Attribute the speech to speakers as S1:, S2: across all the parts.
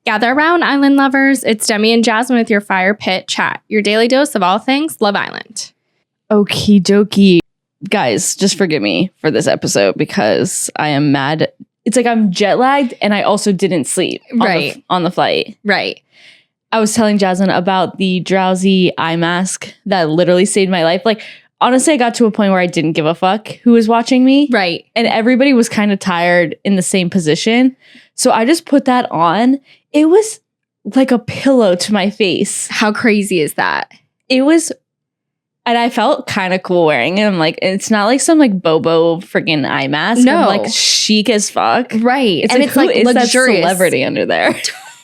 S1: Gather around, Island lovers. It's Demi and Jasmine with your Fire Pit Chat, your daily dose of all things Love Island.
S2: Okie dokie. Guys, just forgive me for this episode because I am mad. It's like I'm jet lagged and I also didn't sleep on the flight.
S1: Right.
S2: I was telling Jasmine about the drowsy eye mask that literally saved my life. Like, honestly, I got to a point where I didn't give a fuck who was watching me.
S1: Right.
S2: And everybody was kind of tired in the same position. So I just put that on. It was like a pillow to my face.
S1: How crazy is that?
S2: It was, and I felt kind of cool wearing it. I'm like, it's not like some like Bobo freaking eye mask.
S1: No.
S2: I'm like chic as fuck.
S1: Right.
S2: It's
S1: and
S2: like,
S1: it's
S2: who
S1: like
S2: is
S1: luxurious.
S2: that celebrity under there?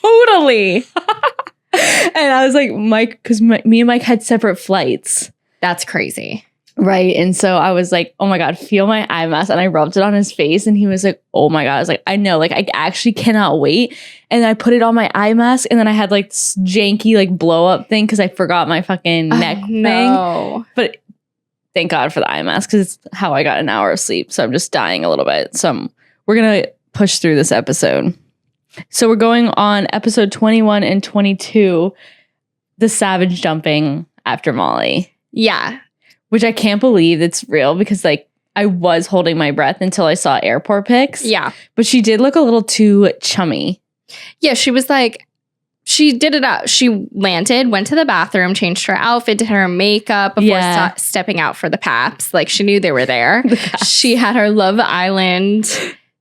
S1: Totally.
S2: And I was like, Mike, because me and Mike had separate flights.
S1: That's crazy.
S2: Right. And so I was like, oh my God, feel my eye mask. And I rubbed it on his face and he was like, oh my God. I was like, I know, like I actually cannot wait. And I put it on my eye mask and then I had like this janky like blow up thing because I forgot my fucking neck thing. But thank God for the eye mask because it's how I got an hour of sleep. So I'm just dying a little bit. So we're going to push through this episode. So we're going on episode 21 and 22, the savage jumping after Molly.
S1: Yeah.
S2: Which I can't believe it's real because like I was holding my breath until I saw airport pics.
S1: Yeah.
S2: But she did look a little too chummy.
S1: Yeah, she was like, she did it up. She landed, went to the bathroom, changed her outfit, did her makeup before stepping out for the paps. Like she knew they were there. She had her Love Island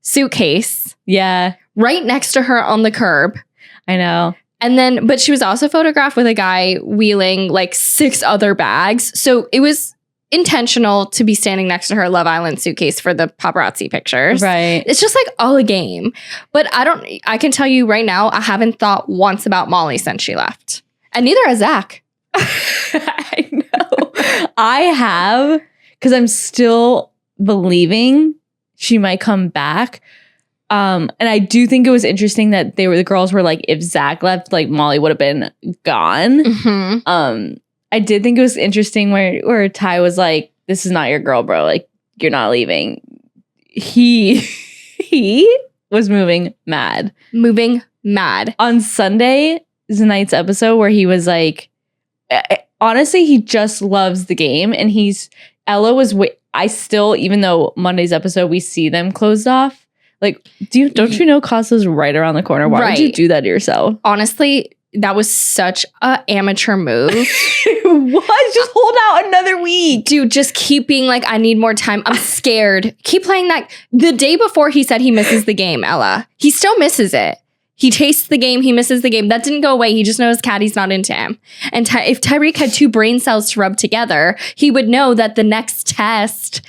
S1: suitcase.
S2: Yeah.
S1: Right next to her on the curb.
S2: I know.
S1: And then, but she was also photographed with a guy wheeling like 6 other bags. So it was intentional to be standing next to her Love Island suitcase for the paparazzi pictures.
S2: Right.
S1: It's just like all a game. But I can tell you right now, I haven't thought once about Molly since she left. And neither has Zach.
S2: I know. I have, because I'm still believing she might come back. And I do think it was interesting that the girls were like, if Zach left, like Molly would have been gone.
S1: Mm-hmm.
S2: I did think it was interesting where Ty was like, this is not your girl, bro. Like, you're not leaving. He was moving mad.
S1: Moving mad.
S2: On Sunday, tonight's episode where he was like, honestly, he just loves the game. And Ella was, I still, even though Monday's episode, we see them closed off. Like, don't you know Costa's right around the corner? Why would you do that to yourself?
S1: Honestly, that was such an amateur move.
S2: What? Just hold out another week.
S1: Dude, just keep being like, I need more time. I'm scared. Keep playing that. The day before he said he misses the game, Ella. He still misses it. He tastes the game. He misses the game. That didn't go away. He just knows Caddy's not into him. And if Tyreek had 2 brain cells to rub together, he would know that the next test...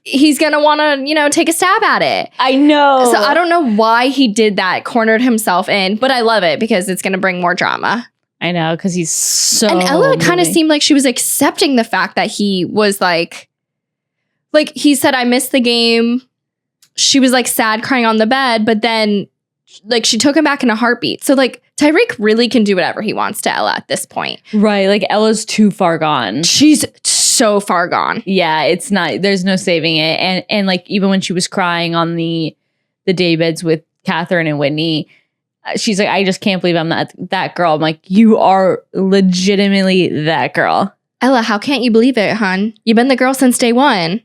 S1: he's going to want to, take a stab at it.
S2: I know.
S1: So I don't know why he did that, cornered himself in, but I love it because it's going to bring more drama.
S2: I know, because he's so...
S1: And Ella kind of seemed like she was accepting the fact that he was like he said, I missed the game. She was like sad crying on the bed, but then like she took him back in a heartbeat. So like Tyreek really can do whatever he wants to Ella at this point.
S2: Right. Like Ella's too far gone.
S1: She's so far gone.
S2: Yeah, it's not, there's no saving it. And like even when she was crying on the daybeds with Catherine and Whitney, she's like, I just can't believe I'm not that girl. I'm like, you are legitimately that girl.
S1: Ella, how can't you believe it, hon? You've been the girl since day one.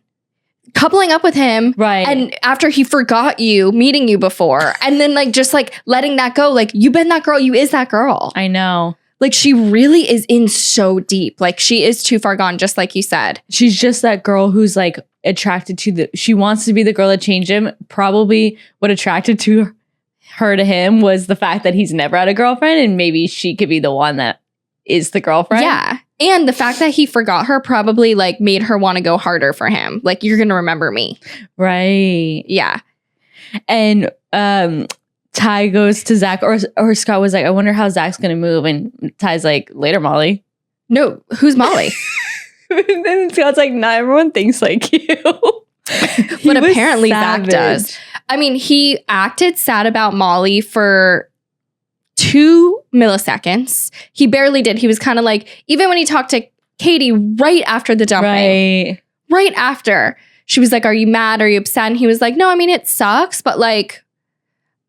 S1: Coupling up with him.
S2: Right.
S1: And after he forgot you, meeting you before, and then like just like letting that go, like you've been that girl, you is that girl.
S2: I know.
S1: Like she really is in so deep. Like she is too far gone, just like you said.
S2: She's just that girl who's like attracted to she wants to be the girl that changed him. Probably what attracted her to him was the fact that he's never had a girlfriend and maybe she could be the one that is the girlfriend.
S1: Yeah. And the fact that he forgot her probably like made her want to go harder for him. Like, you're going to remember me.
S2: Right.
S1: Yeah.
S2: And Ty goes to Zach or Scott was like, I wonder how Zach's going to move. And Ty's like, later, Molly.
S1: No, who's Molly?
S2: And then Scott's like, not everyone thinks like you.
S1: But apparently savage. Zach does. I mean, he acted sad about Molly for 2 milliseconds. He barely did. He was kind of like, even when he talked to Katie right after the dumping, right after, she was like, are you mad? Are you upset? And he was like, no, I mean, it sucks, but like,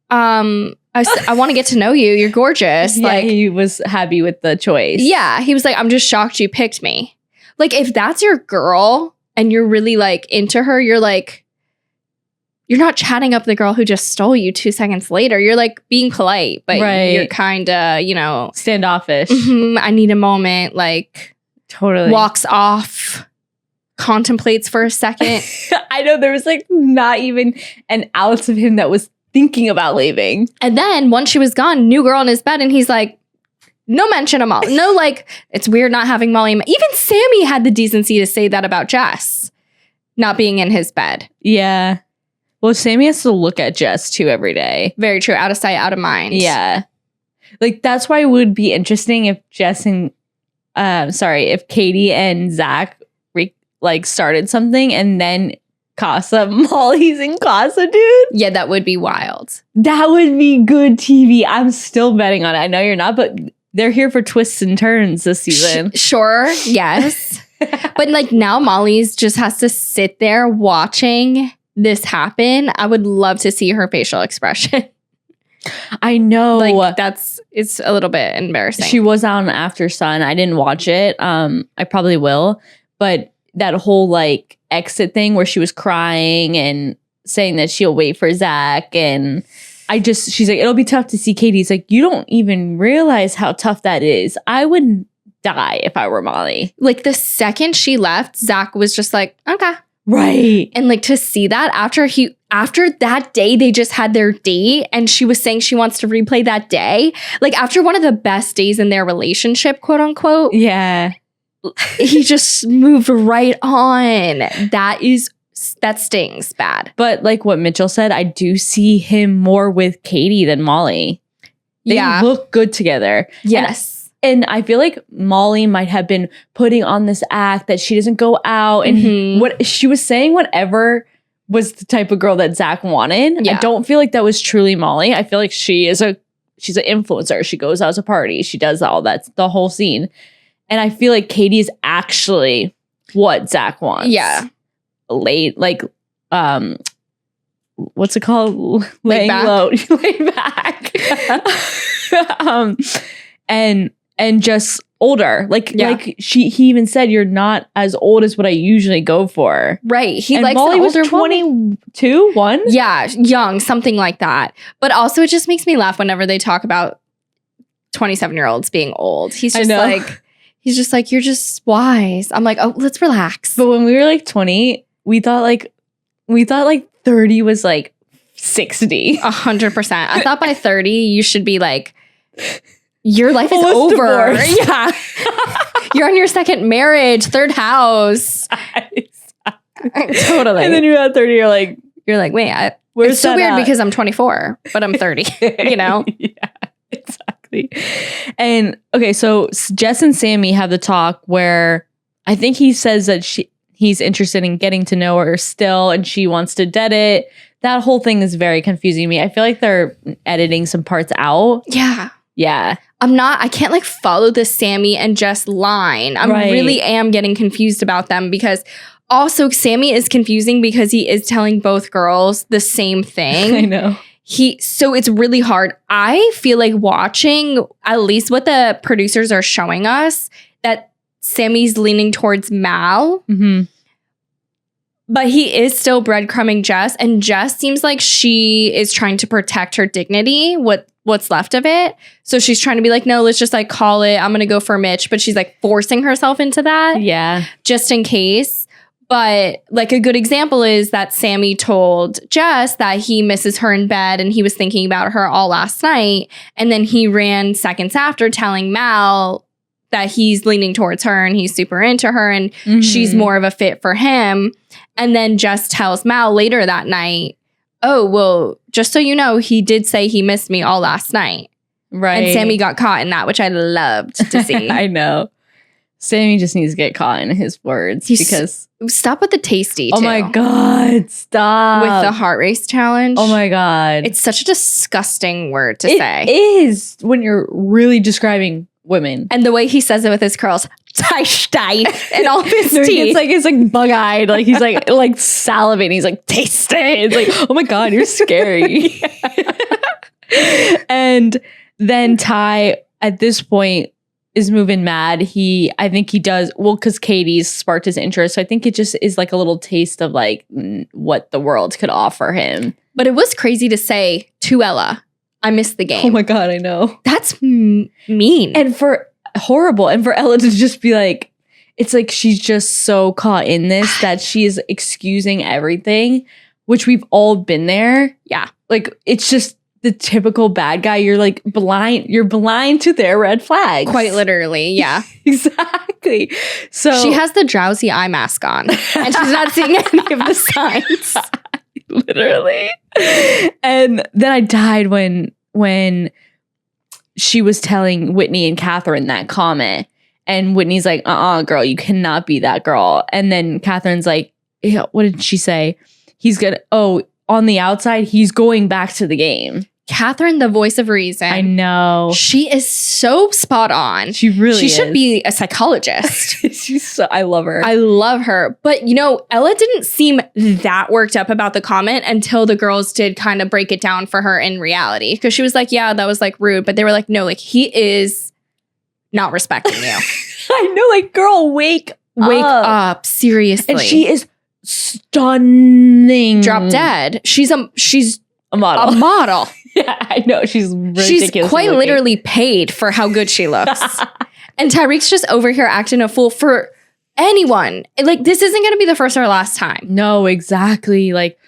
S1: I I want to get to know you. You're gorgeous.
S2: Yeah,
S1: Like,
S2: he was happy with the choice.
S1: yeah, he was like, I'm just shocked you picked me. Like, if that's your girl and you're really like into her, you're like, you're not chatting up the girl who just stole you 2 seconds later. You're like being polite, but you're kind of, you know,
S2: standoffish.
S1: I need a moment. Like,
S2: Totally.
S1: walks off, contemplates for a second.
S2: I know there was like not even an ounce of him that was thinking about leaving.
S1: And then once she was gone, new girl in his bed, and he's like, no mention of Molly. No, like, it's weird not having Molly. Even Sammy had the decency to say that about Jess not being in his bed.
S2: Yeah. Well, Sammy has to look at Jess too every day.
S1: Very true. Out of sight, out of mind.
S2: Yeah. Like, that's why it would be interesting if if Katie and Zach started something and then Molly's in Casa, dude.
S1: Yeah, that would be wild.
S2: That would be good TV. I'm still betting on it. I know you're not, but they're here for twists and turns this season.
S1: Sure, yes. But like now Molly's just has to sit there watching this happen. I would love to see her facial expression.
S2: I know.
S1: Like it's a little bit embarrassing.
S2: She was on After Sun. I didn't watch it. I probably will. But that whole like exit thing where she was crying and saying that she'll wait for Zach, and she's like, it'll be tough to see Katie. It's like, you don't even realize how tough that is. I would die if I were Molly.
S1: Like the second she left, Zach was just like, okay.
S2: Right.
S1: And like to see that after that day, they just had their date and she was saying she wants to replay that day. Like after one of the best days in their relationship, quote unquote.
S2: Yeah.
S1: He just moved right on. That stings bad.
S2: But like what Mitchell said, I do see him more with Katie than Molly. They look good together.
S1: Yes.
S2: And I feel like Molly might have been putting on this act that she doesn't go out. And what she was saying, whatever was the type of girl that Zach wanted.
S1: Yeah.
S2: I don't feel like that was truly Molly. I feel like she's an influencer. She goes out to parties. She does all that, the whole scene. And I feel like Katie is actually what Zach wants.
S1: Yeah.
S2: What's it called?
S1: Laid back.
S2: Low. Laid back. And just older. Like he even said, you're not as old as what I usually go for.
S1: Right. He
S2: and
S1: likes
S2: Molly
S1: the
S2: was
S1: older
S2: 22, 1?
S1: Yeah, young, something like that. But also it just makes me laugh whenever they talk about 27-year-olds being old. He's just like, you're just wise. I'm like, oh, let's relax.
S2: But when we were like 20, we thought like 30 was like 60.
S1: 100%. I thought by 30 you should be like, your life is
S2: Almost
S1: over.
S2: divorced.
S1: Yeah. You're on your second marriage, third house. Totally.
S2: And then you're at 30, you're like,
S1: wait, it's so weird because I'm 24, but I'm 30, you know?
S2: Yeah, exactly. And okay, so Jess and Sammy have the talk where I think he says that he's interested in getting to know her still and she wants to dead it. That whole thing is very confusing to me. I feel like they're editing some parts out.
S1: Yeah.
S2: Yeah.
S1: I can't like follow the Sammy and Jess line. Really am getting confused about them because also Sammy is confusing because he is telling both girls the same thing.
S2: I know.
S1: So it's really hard. I feel like watching at least what the producers are showing us that Sammy's leaning towards Mal.
S2: Mm-hmm.
S1: But he is still breadcrumbing Jess. And Jess seems like she is trying to protect her dignity, what's left of it. So she's trying to be like, no, let's just like call it. I'm going to go for Mitch. But she's like forcing herself into that.
S2: Yeah.
S1: Just in case. But like a good example is that Sammy told Jess that he misses her in bed and he was thinking about her all last night. And then he ran seconds after telling Mal that he's leaning towards her and he's super into her and she's more of a fit for him. And then Jess tells Mal later that night, oh, well, just so you know, he did say he missed me all last night.
S2: Right.
S1: And Sammy got caught in that, which I loved to see.
S2: I know. Sammy just needs to get caught in his words because...
S1: Stop with the tasty, too.
S2: Oh my God, stop.
S1: With the heart race challenge.
S2: Oh my God.
S1: It's such a disgusting word to say.
S2: It is when you're really describing women.
S1: And the way he says it with his curls, tasty, and all of his teeth.
S2: It's like bug-eyed. Like he's like salivating. He's like, tasty. It's like, oh my God, you're scary. And then Ty, at this point, is moving mad. I think he does, well, because Katie's sparked his interest. So I think it just is like a little taste of like what the world could offer him.
S1: But it was crazy to say to Ella, I missed the game.
S2: Oh my God, I know.
S1: That's mean.
S2: And for Ella to just be like, it's like she's just so caught in this that she is excusing everything, which we've all been there.
S1: Yeah.
S2: Like, it's just the typical bad guy. You're like blind. You're blind to their red flags.
S1: Quite literally. Yeah.
S2: Exactly. So
S1: she has the drowsy eye mask on and she's not seeing any of the signs.
S2: Literally. And then I died when she was telling Whitney and Catherine that comment. And Whitney's like, girl, you cannot be that girl. And then Catherine's like, yeah, what did she say? He's gonna, on the outside, he's going back to the game.
S1: Catherine, the voice of reason.
S2: I know.
S1: She is so spot on.
S2: She really
S1: She should be a psychologist.
S2: I love her.
S1: I love her. But, Ella didn't seem that worked up about the comment until the girls did kind of break it down for her in reality. Because she was like, yeah, that was like rude. But they were like, no, like he is not respecting you.
S2: I know, like, girl, wake
S1: up. Seriously.
S2: And she is stunning.
S1: Drop dead. She's a
S2: model.
S1: A model.
S2: Yeah, I know. She's ridiculous.
S1: She's quite literally paid for how good she looks. And Tyreek's just over here acting a fool for anyone. Like, this isn't going to be the first or last time.
S2: No, exactly. Like,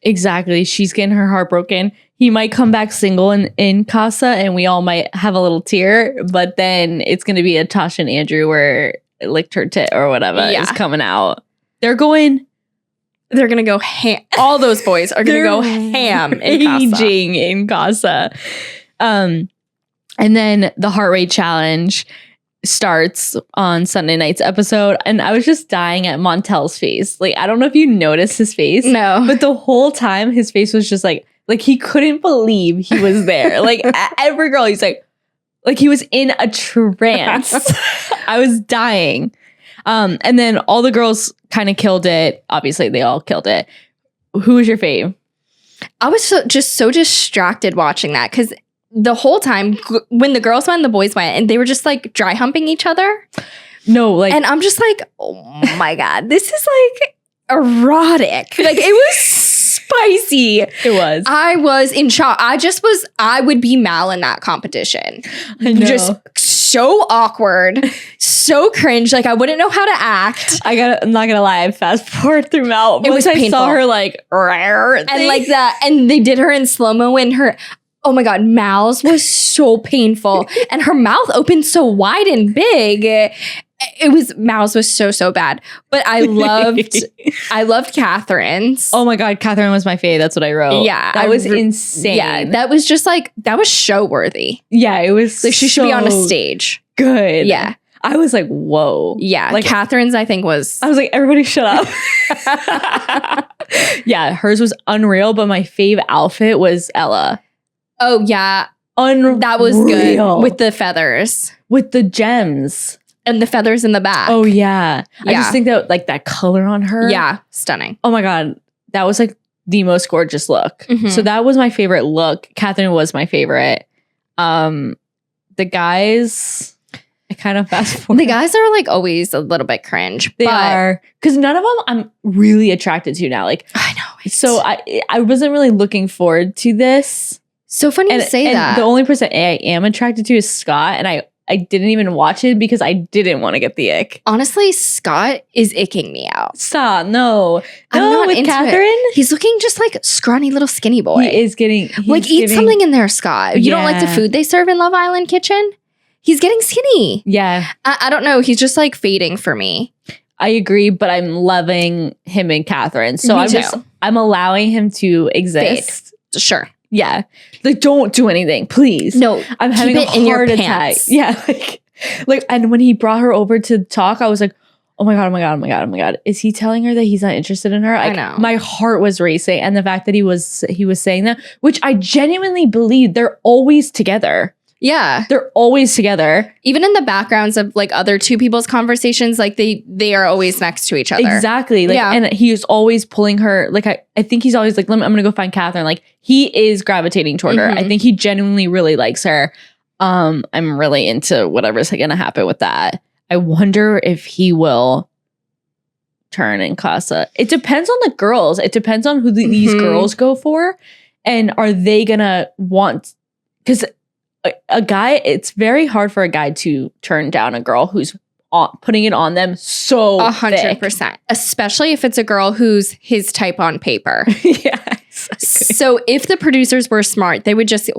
S2: exactly. She's getting her heart broken. He might come back single in Casa and we all might have a little tear, but then it's going to be a Tasha and Andrew where licked her tit or whatever is coming out. They're going to go ham. All those boys are going to go ham in Casa. And then the heart rate challenge starts on Sunday night's episode. And I was just dying at Montel's face. Like, I don't know if you noticed his face.
S1: No.
S2: But the whole time his face was just like he couldn't believe he was there. Like every girl, he's like he was in a trance. I was dying. And then all the girls kind of killed it. Obviously, they all killed it. Who was your fave?
S1: I was just so distracted watching that because the whole time when the girls went and the boys went and they were just like dry humping each other.
S2: No, like,
S1: and I'm just like, oh my God, this is like erotic. Like, it was spicy.
S2: It was.
S1: I was in shock. I would be Mal in that competition.
S2: I know.
S1: Just so awkward, so cringe. Like, I wouldn't know how to act.
S2: I'm not gonna lie, I fast forward through Mal.
S1: It was painful.
S2: I saw her like rare
S1: and like that, and they did her in slow-mo and her, oh my God, Mal's was so painful. And her mouth opened so wide and big. Mal's was so bad. But I loved Catherine's.
S2: Oh my God, Catherine was my fave. That's what I wrote.
S1: Yeah.
S2: That was insane.
S1: Yeah, that was just like, that was show worthy.
S2: Yeah, it was
S1: like she should be on a stage.
S2: Good.
S1: Yeah.
S2: I was like, whoa.
S1: Yeah.
S2: Like
S1: Catherine's, I think I was
S2: like, everybody shut up. Yeah, hers was unreal, but my fave outfit was Ella.
S1: Oh yeah.
S2: Unreal.
S1: That was good. With the feathers.
S2: With the gems.
S1: And the feathers in the back.
S2: Oh yeah. I just think that like that color on her.
S1: Yeah. Stunning.
S2: Oh my God. That was like the most gorgeous look. Mm-hmm. So that was my favorite look. Catherine was my favorite. The guys, I kind of fast forward.
S1: The guys are like always a little bit cringe.
S2: They are. Because none of them I'm really attracted to now. Like,
S1: I know.
S2: So I wasn't really looking forward to this.
S1: So funny to say that.
S2: The only person I am attracted to is Scott. And I didn't even watch it because I didn't want to get the ick.
S1: Honestly, Scott is icking me out.
S2: Stop. No.
S1: I'm not
S2: with
S1: into
S2: Catherine.
S1: It. He's looking just like scrawny little skinny boy.
S2: He is getting...
S1: Eat something in there, Scott. You don't like the food they serve in Love Island kitchen? He's getting skinny.
S2: Yeah.
S1: I don't know. He's just like fading for me.
S2: I agree, but I'm loving him and Catherine. So I'm allowing him to exist.
S1: Fade. Sure.
S2: Yeah. Like, don't do anything, please.
S1: No.
S2: I'm having a heart attack. Yeah. Like, and when he brought her over to talk, I was like, oh my God. Is he telling her that he's not interested in her?
S1: I know.
S2: My heart was racing. And the fact that he was saying that, which I genuinely believe they're always together.
S1: Yeah.
S2: They're always together.
S1: Even in the backgrounds of like other two people's conversations, like they are always next to each other.
S2: Exactly. Like, and he's always pulling her. Like, I think he's always like, I'm going to go find Catherine. Like, he is gravitating toward her. I think he genuinely really likes her. I'm really into whatever's going to happen with that. I wonder if he will turn in Casa. It depends on the girls. It depends on who these girls go for. And are they going to want, because a guy, it's very hard for a guy to turn down a girl who's putting it on them so
S1: 100%. Especially if it's a girl who's his type on paper.
S2: Yeah. Exactly.
S1: So if the producers were smart, they would just,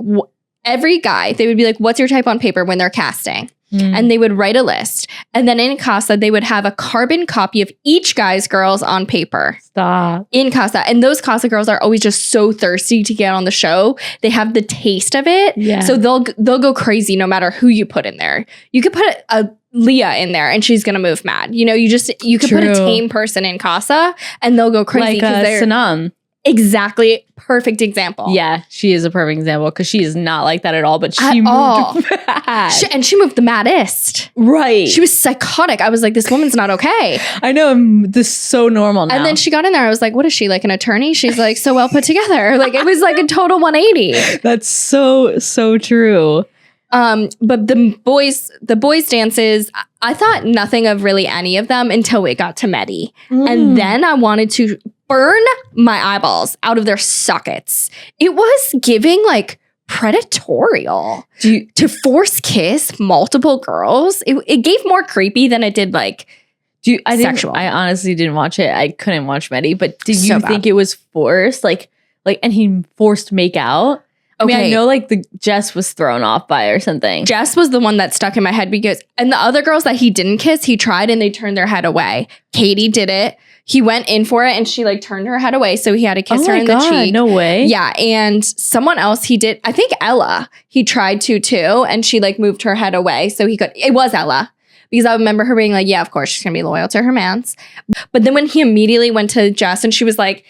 S1: every guy, they would be like, what's your type on paper when they're casting? And they would write a list. And then in Casa, they would have a carbon copy of each guy's girls on paper.
S2: Stop.
S1: In Casa. And those Casa girls are always just so thirsty to get on the show. They have the taste of it.
S2: Yeah.
S1: So they'll go crazy no matter who you put in there. You could put a Leah in there and she's going to move mad. You know, you could put a tame person in Casa and they'll go crazy.
S2: Like Sanam.
S1: Exactly. Perfect example.
S2: Yeah, she is a perfect example because she is not like that at all, but she moved mad.
S1: She moved the maddest.
S2: Right.
S1: She was psychotic. I was like, this woman's not okay.
S2: I know. This is so normal now.
S1: And then she got in there. I was like, what is she, like an attorney? She's like so well put together. Like it was like a total 180.
S2: That's so true.
S1: But the boys dances, I thought nothing of really any of them until we got to Medi. And then I wanted to burn my eyeballs out of their sockets. It was giving like predatorial to force kiss multiple girls. It gave more creepy than it did like sexual.
S2: I honestly didn't watch it. I couldn't watch Medi, but did you think it was forced? Like, and he forced make out? I mean, I know like the Jess was thrown off by or something.
S1: Jess was the one that stuck in my head because, and the other girls that he didn't kiss, he tried and they turned their head away. Katie did it. He went in for it and she like turned her head away. So he had to kiss her in the cheek.
S2: No way.
S1: Yeah. And someone else he did, I think Ella, he tried to too. And she like moved her head away. So it was Ella. Because I remember her being like, yeah, of course, she's going to be loyal to her mans. But then when he immediately went to Jess and she was like,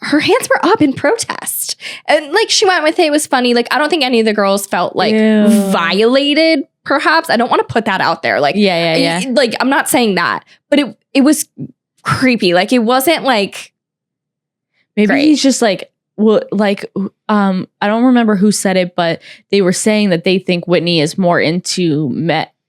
S1: her hands were up in protest. And like, she went with it. It was funny. Like, I don't think any of the girls felt like violated, perhaps. I don't want to put that out there. Like, yeah. Like, I'm not saying that. But it was creepy. Like, it wasn't like.
S2: Maybe
S1: great.
S2: He's just like, well, like, I don't remember who said it, but they were saying that they think Whitney is more into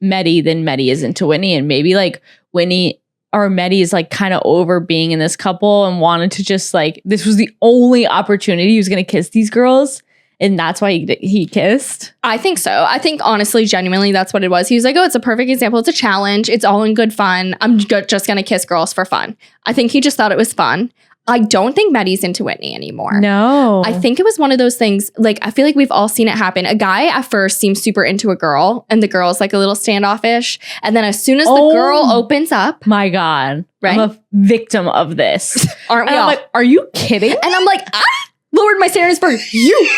S2: Medi than Medi is into Whitney, and maybe like Whitney or Medi is like kind of over being in this couple and wanted to just like, this was the only opportunity he was going to kiss these girls, and that's why he kissed.
S1: I think so. I think honestly, genuinely, that's what it was. He was like, oh, it's a perfect example. It's a challenge. It's all in good fun. I'm just going to kiss girls for fun. I think he just thought it was fun. I don't think Medi's into Whitney anymore.
S2: No.
S1: I think it was one of those things, like, I feel like we've all seen it happen. A guy at first seems super into a girl, and the girl's like a little standoffish. And then as soon as the girl opens up.
S2: My God.
S1: Right?
S2: I'm a victim of this.
S1: Aren't we
S2: and
S1: all?
S2: I'm like, are you kidding?
S1: And I'm like, I lowered my standards for you.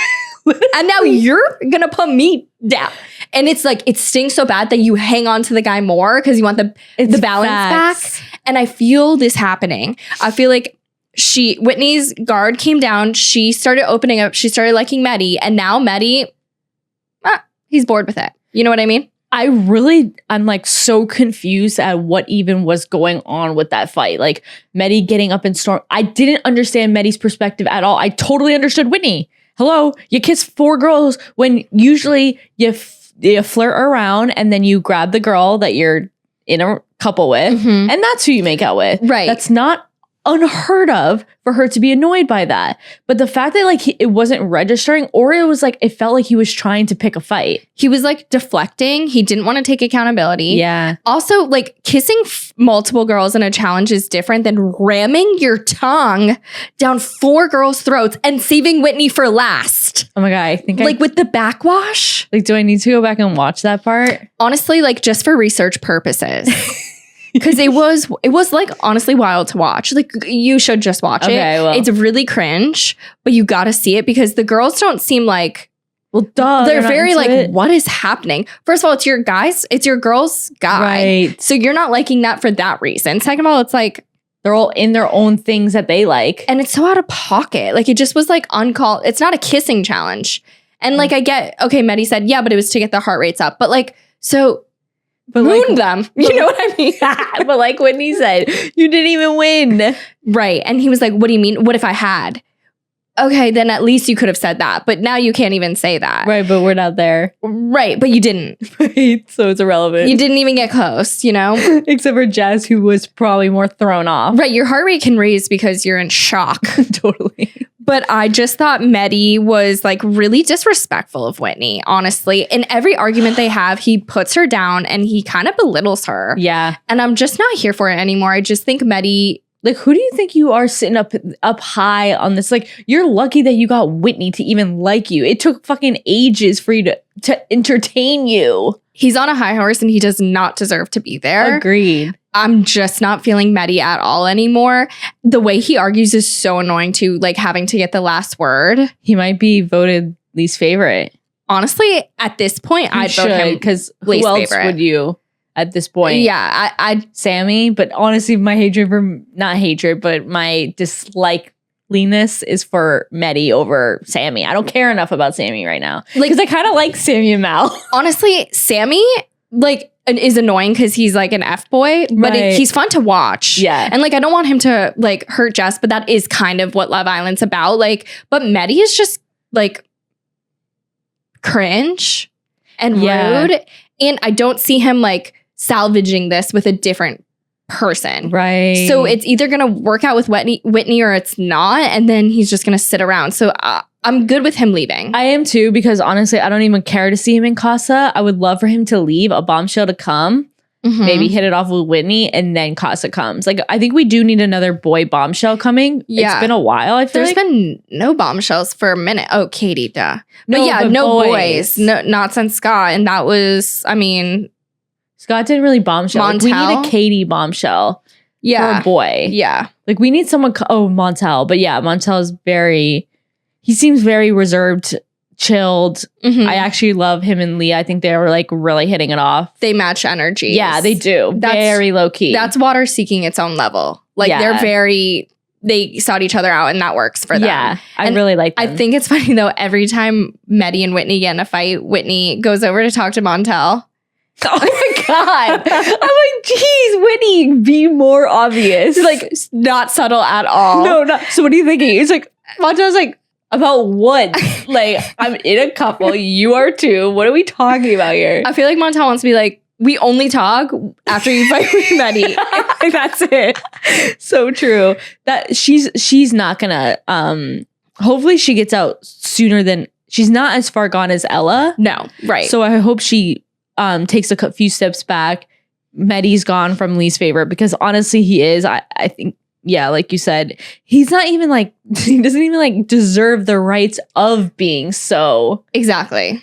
S1: And now you're going to put me down. And it's like, it stings so bad that you hang on to the guy more because you want the balance back. And I feel this happening. I feel like Whitney's guard came down. She started opening up. She started liking Medi. And now Medi, he's bored with it. You know what I mean?
S2: I'm like so confused at what even was going on with that fight. Like Medi getting up and storm. I didn't understand Medi's perspective at all. I totally understood Whitney. Hello, you kiss 4 girls when usually you flirt around and then you grab the girl that you're in a couple with, and that's who you make out with.
S1: Right.
S2: That's not unheard of for her to be annoyed by that. But the fact that like it wasn't registering, or it was like, it felt like he was trying to pick a fight.
S1: He was like deflecting. He didn't want to take accountability.
S2: Yeah.
S1: Also, like kissing multiple girls in a challenge is different than ramming your tongue down 4 girls' throats and saving Whitney for last.
S2: Oh my God. I think
S1: with the backwash.
S2: Like, do I need to go back and watch that part?
S1: Honestly, like just for research purposes. Because it was like honestly wild to watch. Like you should just watch it.
S2: Well.
S1: It's really cringe, but you got to see it because the girls don't seem like.
S2: Well, duh.
S1: They're very like, what is happening? First of all, it's your girl's guy.
S2: Right.
S1: So you're not liking that for that reason. Second of all, it's like
S2: they're all in their own things that they like,
S1: and it's so out of pocket. Like it just was like uncalled. It's not a kissing challenge. And like I get, okay, Medi said, yeah, but it was to get the heart rates up. But like, so
S2: But
S1: moon them. You know what I mean?
S2: But like Whitney said, you didn't even win.
S1: Right. And he was like, what do you mean? What if I had? Okay, then at least you could have said that. But now you can't even say that.
S2: Right, but we're not there.
S1: Right, but you didn't.
S2: Right, so it's irrelevant.
S1: You didn't even get close, you know?
S2: Except for Jazz, who was probably more thrown off.
S1: Right, your heart rate can raise because you're in shock.
S2: Totally.
S1: But I just thought Medi was like really disrespectful of Whitney, honestly. In every argument they have, he puts her down and he kind of belittles her.
S2: Yeah.
S1: And I'm just not here for it anymore. I just think Medi...
S2: Like, who do you think you are sitting up high on this? Like, you're lucky that you got Whitney to even like you. It took fucking ages for you to entertain you.
S1: He's on a high horse and he does not deserve to be there.
S2: Agreed.
S1: I'm just not feeling Medi at all anymore. The way he argues is so annoying too, like having to get the last word.
S2: He might be voted least favorite.
S1: Honestly, at this point, I'd vote him
S2: because who
S1: least
S2: else
S1: favorite.
S2: would you at this point?
S1: Yeah, I'd
S2: Sammy. But honestly, my hatred for not hatred, but my dislikeness is for Medi over Sammy. I don't care enough about Sammy right now because I kind of like Sammy and Mal.
S1: Honestly, Sammy like is annoying because he's like an F boy, but
S2: Right.
S1: he's fun to watch.
S2: Yeah.
S1: And like I don't want him to like hurt Jess, but that is kind of what Love Island's about. Like, but Medi is just like cringe and
S2: Yeah.
S1: rude, and I don't see him like salvaging this with a different person.
S2: Right.
S1: So it's either gonna work out with Whitney or it's not, and then he's just gonna sit around. So I'm good with him leaving.
S2: I am too, because honestly, I don't even care to see him in Casa. I would love for him to leave, a bombshell to come,
S1: Mhm.
S2: maybe hit it off with Whitney, and then Casa comes. Like, I think we do need another boy bombshell coming.
S1: Yeah.
S2: It's been a while, I feel
S1: There's
S2: like.
S1: been no bombshells for a minute. Oh, Katie, duh. But
S2: No,
S1: yeah,
S2: but
S1: no
S2: boys.
S1: boys. No, not since Scott. And that was, I mean,
S2: Scott didn't really bombshell. Like, we need
S1: Montel?
S2: a Katie bombshell
S1: yeah.
S2: for a boy.
S1: Yeah.
S2: Like, we need someone. Montel. But yeah, Montel is he seems very reserved, chilled.
S1: Mhm.
S2: I actually love him and Leah. I think they were like really hitting it off.
S1: They match energy.
S2: Yeah, they do. Very low key.
S1: That's water seeking its own level. Like
S2: Yeah.
S1: they sought each other out and that works for them.
S2: Yeah, I
S1: And
S2: really like them.
S1: I think it's funny though, every time Medi and Whitney get in a fight, Whitney goes over to talk to Montel.
S2: Oh my god! I'm like, geez, Whitney, be more obvious.
S1: It's like not subtle at all.
S2: no, no. So what are you thinking? It's like Montel's like, about what? Like, I'm in a couple. You are too. What are we talking about here?
S1: I feel like Montel wants to be like, we only talk after you fight with Medi.
S2: Like, that's it. So true. That she's not gonna. Hopefully, she gets out sooner than. She's not as far gone as Ella.
S1: No, right.
S2: So I hope she takes a few steps back. Medi's gone from least favorite because honestly, he is. I think, yeah, like you said, he's not even like, he doesn't even like deserve the rights of being so
S1: exactly.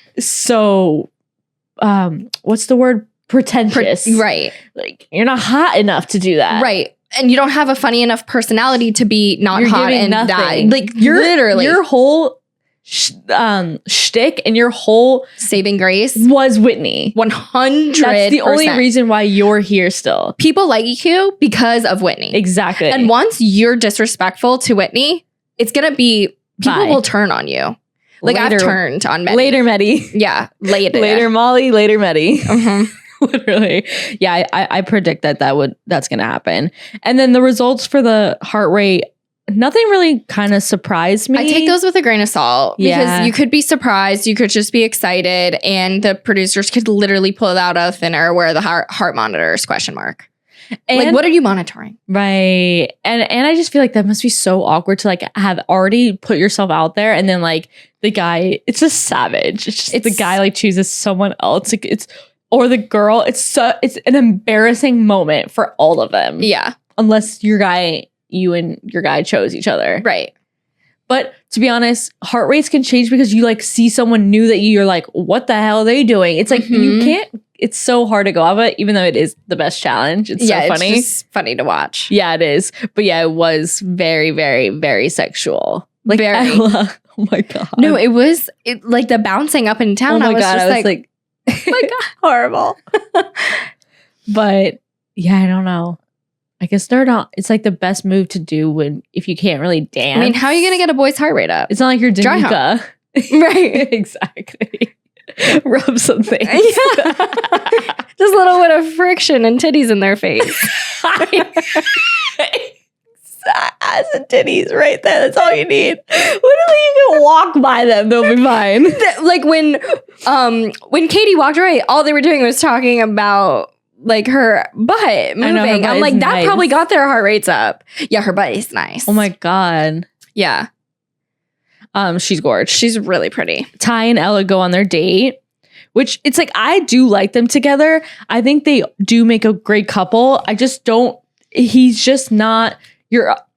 S2: What's the word? Pretentious.
S1: Right.
S2: Like, you're not hot enough to do that.
S1: Right. And you don't have a funny enough personality to be not
S2: You're
S1: hot
S2: giving
S1: and
S2: nothing.
S1: that. Like literally
S2: your whole shtick and your whole
S1: saving grace.
S2: was Whitney.
S1: 100%.
S2: That's the only reason why you're here still.
S1: People like you because of Whitney.
S2: Exactly.
S1: And once you're disrespectful to Whitney, it's going to be, people
S2: Bye.
S1: will turn on you. Like I've turned on Medi.
S2: Later, Medi.
S1: Yeah. Later.
S2: Later, Molly. Later, Medi.
S1: Mhm.
S2: Literally. Yeah, I predict that's going to happen. And then the results for the heart rate, nothing really kind of surprised me.
S1: I take those with a grain of salt because
S2: Yeah.
S1: you could be surprised, you could just be excited, and the producers could literally pull it out of thin air where the heart monitors ?
S2: And,
S1: Like, what are you monitoring?
S2: right. And I just feel like that must be so awkward to like have already put yourself out there, and then like the guy, it's just savage. It's just the guy like chooses someone else. Like or the girl. It's an embarrassing moment for all of them.
S1: Yeah.
S2: Unless you and your guy chose each other.
S1: Right.
S2: But to be honest, heart rates can change because you like see someone new that you're like, what the hell are they doing? It's like you can't. It's so hard to go off it, even though it is the best challenge. It's so funny.
S1: It's just funny to watch.
S2: Yeah, it is. But yeah, it was very, very, very sexual. Like
S1: Very.
S2: Ella. Oh my god.
S1: No, it was like the bouncing up and down.
S2: Oh my
S1: I was
S2: god.
S1: just
S2: I was like
S1: oh my god, horrible.
S2: but yeah, I don't know. I guess they're not. It's like the best move to do if you can't really dance.
S1: I mean, how are you gonna get a boy's heart rate up?
S2: It's not like you're
S1: Dry hump.
S2: Danica.
S1: Right.
S2: Exactly. Rub some things.
S1: Yeah. Just a little bit of friction and titties in their face.
S2: Ass and titties right there. That's all you need. Literally, you can walk by them. They'll be fine.
S1: Like when Katie walked away, all they were doing was talking about like her butt moving.
S2: her butt
S1: I'm
S2: is
S1: like, that
S2: nice.
S1: probably got their heart rates up. Yeah, her butt is nice.
S2: Oh my God.
S1: Yeah.
S2: She's gorgeous.
S1: She's really pretty.
S2: Ty and Ella go on their date, which it's like, I do like them together. I think they do make a great couple. I just don't, he's just not,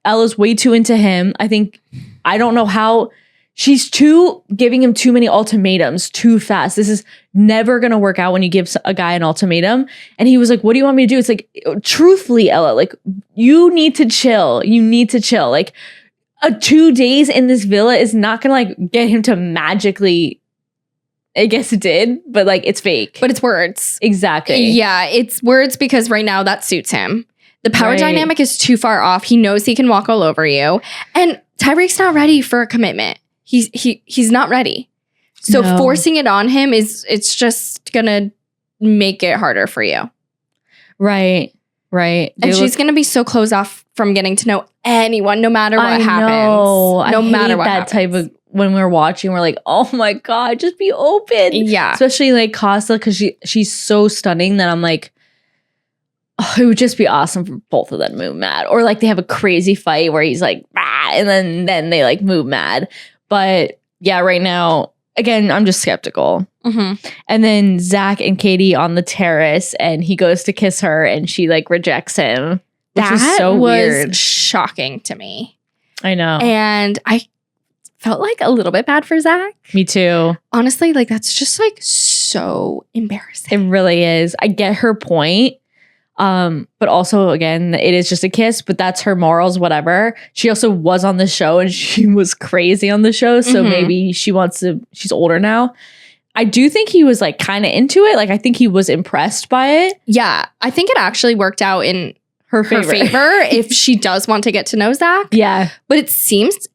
S2: Ella's way too into him. I don't know how she's giving him too many ultimatums too fast. This is never going to work out when you give a guy an ultimatum. And he was like, what do you want me to do? It's like, truthfully, Ella, like you need to chill. Like 2 days in this villa is not going to like get him to magically, I guess it did, but like it's fake.
S1: But it's words.
S2: Exactly.
S1: Yeah, it's words because right now that suits him. The power
S2: Right.
S1: dynamic is too far off. He knows he can walk all over you. And Tyreek's not ready for a commitment. He's not ready. So
S2: No.
S1: forcing it on him it's just gonna make it harder for you.
S2: Right.
S1: And she's gonna be so closed off from getting to know anyone, no matter what happens.
S2: No
S1: matter what
S2: that
S1: happens.
S2: type of, when we're watching, we're like, oh my God, just be open.
S1: Yeah.
S2: Especially like Costa, because she's so stunning that I'm like, oh, it would just be awesome for both of them to move mad. Or like they have a crazy fight where he's like, bah, and then they like move mad. But yeah, right now, again, I'm just skeptical.
S1: Mm-hmm.
S2: And then Zach and Katie on the terrace, and he goes to kiss her, and she like rejects him. Which was so weird.
S1: Shocking to me.
S2: I know.
S1: And I felt like a little bit bad for Zach.
S2: Me too.
S1: Honestly, like that's just like so embarrassing.
S2: It really is. I get her point. But also, again, it is just a kiss, but that's her morals, whatever. She also was on the show and she was crazy on the show. So maybe she's older now. I do think he was like kind of into it. Like, I think he was impressed by it.
S1: Yeah. I think it actually worked out in
S2: Her
S1: her favor if she does want to get to know Zach.
S2: Yeah.
S1: But it seems,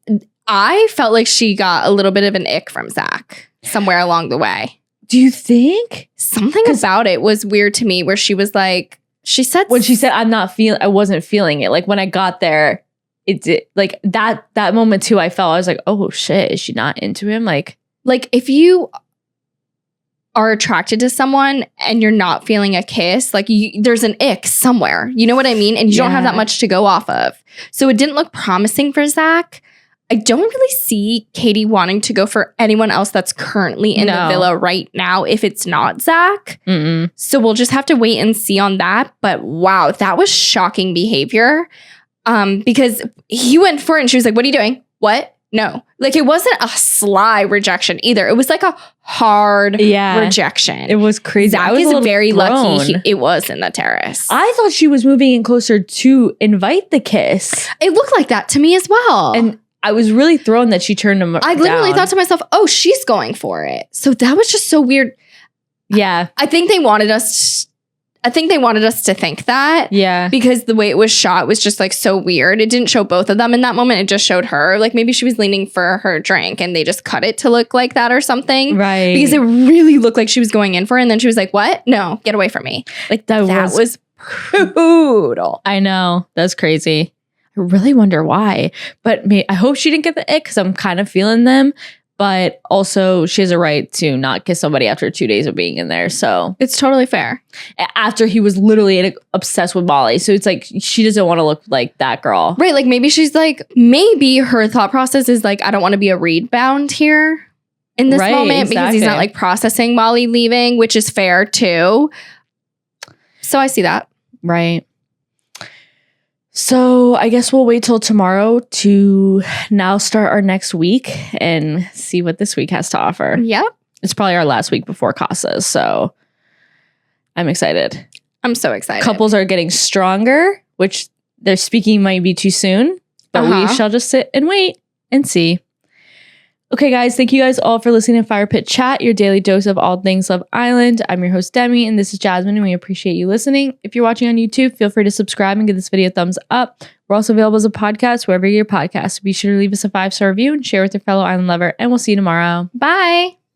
S1: I felt like she got a little bit of an ick from Zach somewhere along the way.
S2: Do you think?
S1: Something about it was weird to me where she was like,
S2: When she said, I wasn't feeling it. Like when I got there, it did, like that moment too, I was like, oh shit, is she not into him? Like
S1: if you are attracted to someone and you're not feeling a kiss, like there's an ick somewhere. You know what I mean? And you don't have that much to go off of. So it didn't look promising for Zach. I don't really see Katie wanting to go for anyone else that's currently in the villa right now if it's not Zach.
S2: Mm-mm.
S1: So we'll just have to wait and see on that. But wow, that was shocking behavior. Because he went for it and she was like, what are you doing? What? No. Like it wasn't a sly rejection either. It was like a hard rejection.
S2: It was crazy.
S1: Zach is very lucky it was in the terrace.
S2: I thought she was moving in closer to invite the kiss.
S1: It looked like that to me as well.
S2: And I was really thrown that she turned him
S1: I literally thought to myself, oh, she's going for it. So that was just so weird.
S2: Yeah.
S1: I think they wanted us to think that.
S2: Yeah.
S1: Because the way it was shot was just like so weird. It didn't show both of them in that moment. It just showed her. Like maybe she was leaning for her drink and they just cut it to look like that or something.
S2: Right.
S1: Because it really looked like she was going in for it. And then she was like, what? No, get away from me. Like that was brutal.
S2: I know. That's crazy. I really wonder why. But I hope she didn't get the ick because I'm kind of feeling them. But also, she has a right to not kiss somebody after 2 days of being in there. So
S1: it's totally fair.
S2: After he was literally obsessed with Molly. So it's like, she doesn't want to look like that girl.
S1: Right. Like maybe she's like, maybe her thought process is like, I don't want to be a rebound here in this moment because he's not like processing Molly leaving, which is fair too. So I see that.
S2: Right. So I guess we'll wait till tomorrow to now start our next week and see what this week has to offer.
S1: Yep.
S2: It's probably our last week before Casas, so I'm excited.
S1: I'm so excited.
S2: Couples are getting stronger, which their speaking might be too soon, but we shall just sit and wait and see. Okay, guys, thank you guys all for listening to Fire Pit Chat, your daily dose of all things Love Island. I'm your host, Demi, and this is Jasmine, and we appreciate you listening. If you're watching on YouTube, feel free to subscribe and give this video a thumbs up. We're also available as a podcast wherever you get your podcasts. Be sure to leave us a 5-star review and share with your fellow island lover, and we'll see you tomorrow.
S1: Bye.